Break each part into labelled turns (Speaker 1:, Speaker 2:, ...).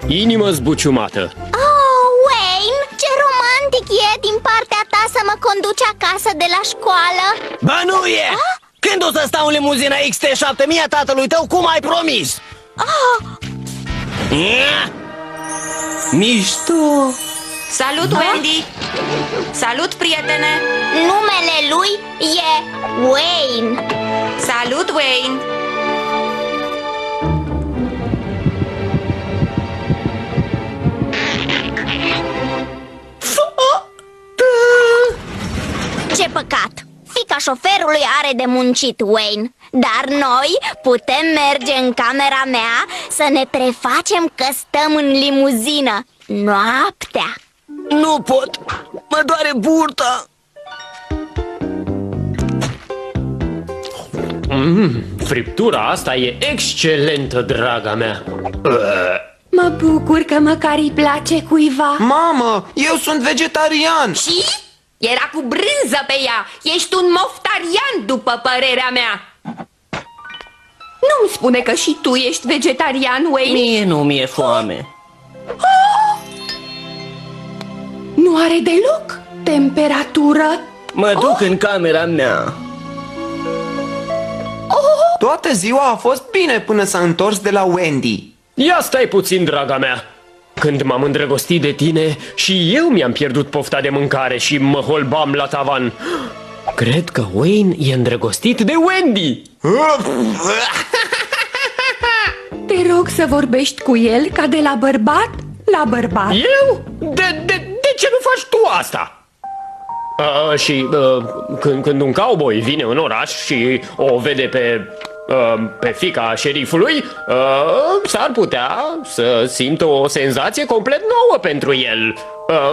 Speaker 1: inimă zbuciumată.
Speaker 2: Oh, Wayne, ce romantic e din partea ta să mă conduci acasă de la școală.
Speaker 3: Ba nu e! Când o să stau în limuzina XT7000 a tatălui tău, cum ai promis? Mișto!
Speaker 4: Salut, Wendy! Salut, prietene!
Speaker 2: Numele lui e Wayne.
Speaker 4: Salut, Wayne!
Speaker 2: Ce păcat! Fiica șoferului are de muncit, Wayne. Dar noi putem merge în camera mea să ne prefacem că stăm în limuzină noaptea.
Speaker 3: Nu pot! Mă doare burta!
Speaker 1: Friptura asta e excelentă, draga mea.
Speaker 5: Mă bucur că măcar îi place cuiva.
Speaker 6: Mamă, eu sunt vegetarian.
Speaker 4: Și? Era cu brânză pe ea. Ești un moftarian, după părerea mea. Nu-mi spune că și tu ești vegetarian, Wayne?
Speaker 3: Mie nu mi-e foame.
Speaker 5: Nu are deloc temperatură.
Speaker 3: Mă duc în camera mea.
Speaker 6: Toată ziua a fost bine până s-a întors de la Wendy.
Speaker 1: Ia stai puțin, draga mea. Când m-am îndrăgostit de tine, și eu mi-am pierdut pofta de mâncare și mă holbam la tavan. Cred că Wayne e îndrăgostit de Wendy.
Speaker 5: Te rog să vorbești cu el ca de la bărbat la bărbat.
Speaker 1: Eu? De ce nu faci tu asta? Când un cowboy vine în oraș și o vede pe fiica șerifului, s-ar putea să simtă o senzație complet nouă pentru el.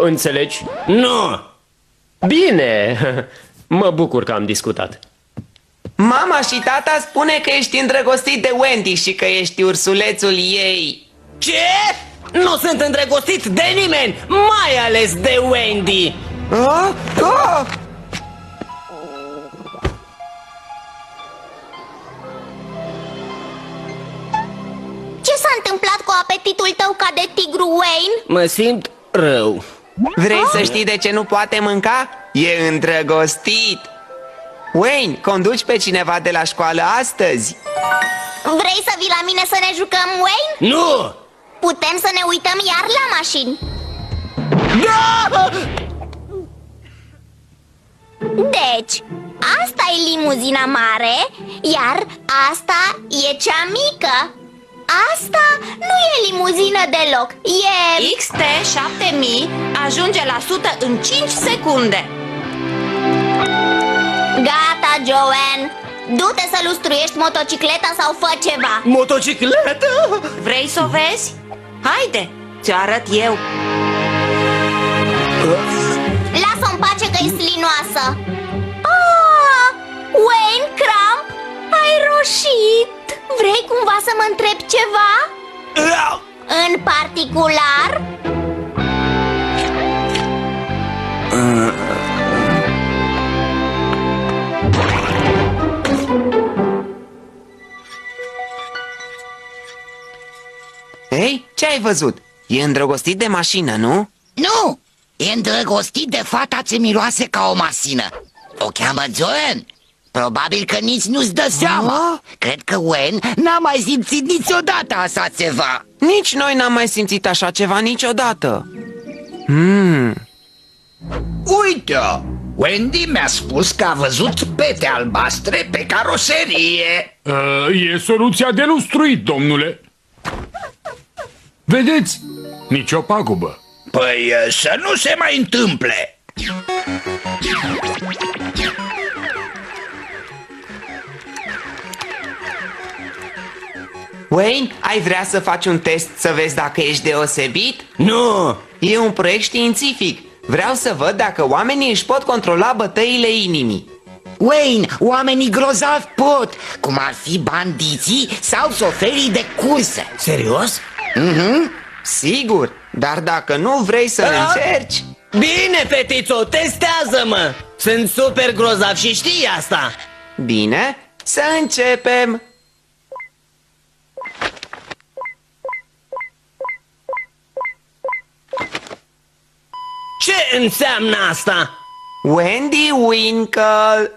Speaker 1: Înțelegi?
Speaker 3: Nu!
Speaker 1: Bine, mă bucur că am discutat.
Speaker 6: Mama și tata spune că ești îndrăgostit de Wendy și că ești ursulețul ei.
Speaker 3: Ce? Nu sunt îndrăgostit de nimeni, mai ales de Wendy.
Speaker 6: Ah? Ah!
Speaker 2: Ce s-a întâmplat cu apetitul tău ca de tigru, Wayne?
Speaker 3: Mă simt rău.
Speaker 6: Vrei să știi de ce nu poate mânca? E îndrăgostit. Wayne, conduci pe cineva de la școală astăzi?
Speaker 2: Vrei să vii la mine să ne jucăm, Wayne?
Speaker 3: Nu!
Speaker 2: Putem să ne uităm iar la mașini.
Speaker 3: Da!
Speaker 2: Deci, asta e limuzina mare, iar asta e cea mică. Asta nu e limuzină deloc, e...
Speaker 4: XT7000 ajunge la 100 în 5 secunde.
Speaker 2: Gata, Joanne. Du-te să lustruiești motocicleta sau fă ceva.
Speaker 3: Motocicletă?
Speaker 4: Vrei să o vezi? Haide, ți-o arăt eu.
Speaker 2: Lasă-o în pace că e slinoasă. Ah, Wayne Crump, ai roșit. Vrei cumva să mă întreb ceva? În particular?
Speaker 6: Ei, ce ai văzut? E îndrăgostit de mașină, nu?
Speaker 7: Nu! E îndrăgostit de fata ce miroase ca o masină. O cheamă Joanne. Probabil că nici nu-ți dă seama. Cred că Wayne n-a mai simțit niciodată așa ceva.
Speaker 6: Nici noi n-am mai simțit așa ceva niciodată.
Speaker 8: Uite-o! Wendy mi-a spus că a văzut pete albastre pe caroserie.
Speaker 9: E soluția de lustruit, domnule. Vedeți? Nici o pagubă.
Speaker 8: Păi să nu se mai întâmple.
Speaker 6: Wayne, ai vrea să faci un test să vezi dacă ești deosebit?
Speaker 3: Nu!
Speaker 6: E un proiect științific. Vreau să văd dacă oamenii își pot controla bătăile inimii.
Speaker 7: Wayne, oamenii grozavi pot, cum ar fi bandiții sau șoferii de curse.
Speaker 3: Serios?
Speaker 6: Sigur, dar dacă nu vrei să încerci...
Speaker 3: Bine, fetițo, testează-mă! Sunt super grozav și știi asta.
Speaker 6: Bine, să începem.
Speaker 3: Ce înseamnă asta?
Speaker 6: Wendy Winkle.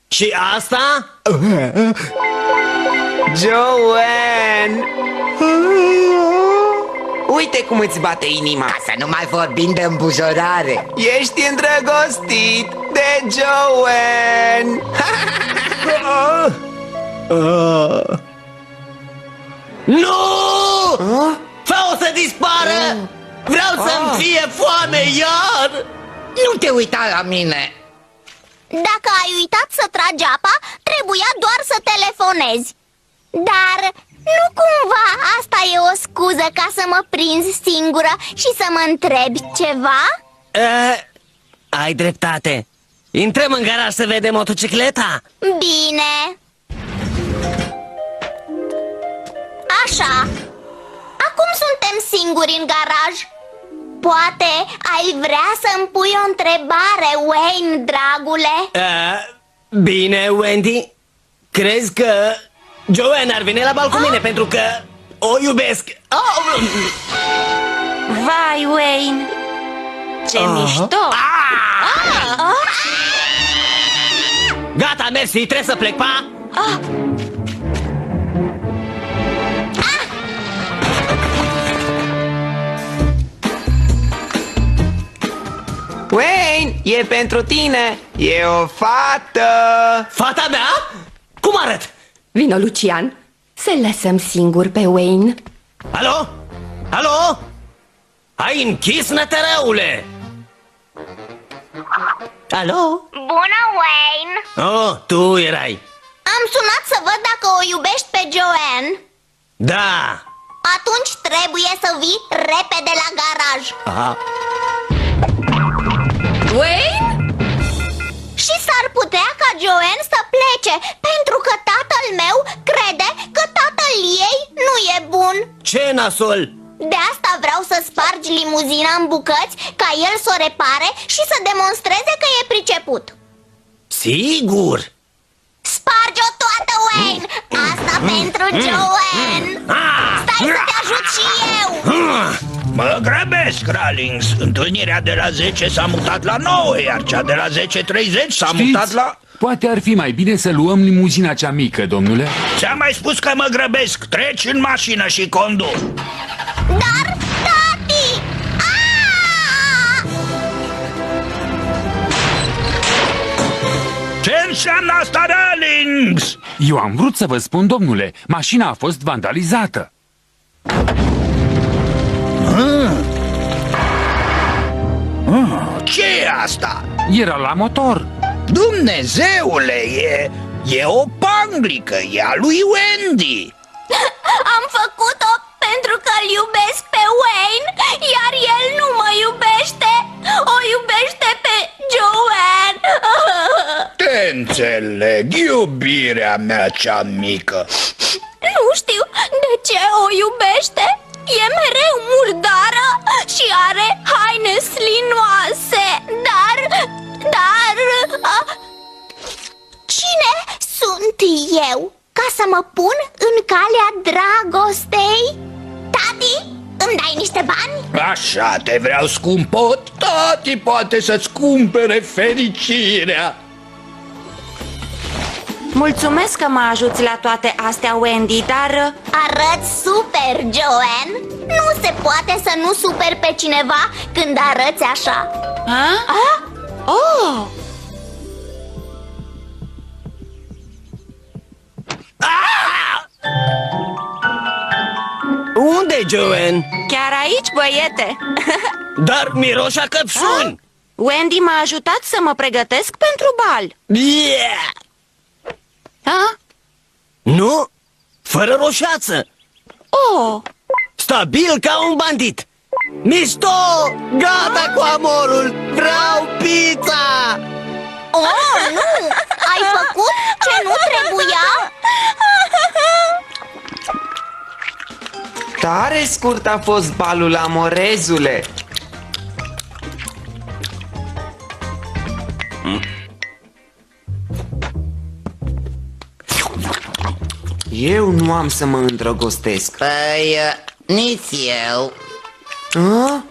Speaker 3: Și asta?
Speaker 6: Joanne. Uite cum îți bate inima.
Speaker 7: Ca să nu mai vorbim de îmbujorare.
Speaker 6: Ești îndrăgostit de Joanne.
Speaker 3: Nu! Fă-o să dispară! Vreau să-mi fie foame iar!
Speaker 7: Nu te uita la mine.
Speaker 2: Dacă ai uitat să tragi apa, trebuia doar să telefonezi. Dar nu cumva asta e o scuză ca să mă prinzi singură și să mă întrebi ceva?
Speaker 3: Ai dreptate. Intrăm în garaj să vedem motocicleta.
Speaker 2: Bine. Așa. Acum suntem singuri în garaj. Poate ai vrea să-mi pui o întrebare, Wayne, dragule?
Speaker 3: Bine, Wendy. Crezi că Joanne ar veni la bal cu mine pentru că o iubesc?
Speaker 5: Vai, Wayne! Ce mișto!
Speaker 3: Gata, mersi, trebuie să plec, pa!
Speaker 6: Wayne, e pentru tine. E o fată.
Speaker 3: Fata mea? Cum arăt?
Speaker 5: Vino, Lucian, să-l lăsăm singur pe Wayne.
Speaker 3: Alo? Alo? Ai închis, nătărăule? Alo?
Speaker 2: Bună, Wayne!
Speaker 3: Oh, tu erai.
Speaker 2: Am sunat să văd dacă o iubești pe Joanne.
Speaker 3: Da.
Speaker 2: Atunci trebuie să vii repede la garaj.
Speaker 3: Aha.
Speaker 5: Wayne?
Speaker 2: Și s-ar putea ca Joanne să plece, pentru că tatăl meu crede că tatăl ei nu e bun.
Speaker 3: Ce nasol?
Speaker 2: De asta vreau să spargi limuzina în bucăți, ca el să o repare și să demonstreze că e priceput.
Speaker 3: Sigur.
Speaker 2: Sparge-o toată, Wayne! Asta pentru Joanne! Stai să te ajut și eu!
Speaker 8: Mă grăbesc, Rawlings. Întâlnirea de la 10 s-a mutat la 9, iar cea de la 10:30 s-a mutat la...
Speaker 9: Poate ar fi mai bine să luăm limuzina cea mică, domnule.
Speaker 8: Ți-am mai spus că mă grăbesc. Treci în mașină și conduc.
Speaker 2: Dar, tati!
Speaker 8: Ce înseamnă asta, Rawlings?
Speaker 9: Eu am vrut să vă spun, domnule, mașina a fost vandalizată.
Speaker 8: Ce e asta?
Speaker 9: Era la motor.
Speaker 8: Dumnezeule, e o panglică, e a lui Wendy.
Speaker 2: Am făcut-o pentru că îl iubesc pe Wayne, iar el nu mă iubește. O iubește pe Joanne.
Speaker 8: Te înțeleg, iubirea mea cea mică.
Speaker 2: Nu știu de ce o iubește. E mereu murdară și are haine slinoase. Dar... Cine sunt eu ca să mă pun în calea dragostei? Tati, îmi dai niște bani?
Speaker 8: Așa te vreau, scumpă. Tati poate să-ți cumpere fericirea.
Speaker 5: Mulțumesc că mă ajuți la toate astea, Wendy, dar...
Speaker 2: Arăți super, Joanne. Nu se poate să nu superi pe cineva când arăți așa.
Speaker 5: Oh!
Speaker 3: Unde, Joanne?
Speaker 5: Chiar aici, băiete.
Speaker 3: Dar miroși a căpșuni.
Speaker 5: Wendy m-a ajutat să mă pregătesc pentru bal.
Speaker 3: Yeah! Nu? Fără roșață.
Speaker 5: Oh!
Speaker 3: Stabil ca un bandit. Mișto! Gata cu amorul! Vreau pizza!
Speaker 2: Oh, nu! Ai făcut ce nu trebuia?
Speaker 6: Tare scurt a fost balul, amorezule. Eu nu am să mă îndrăgostesc.
Speaker 7: Păi, nici eu.
Speaker 6: A?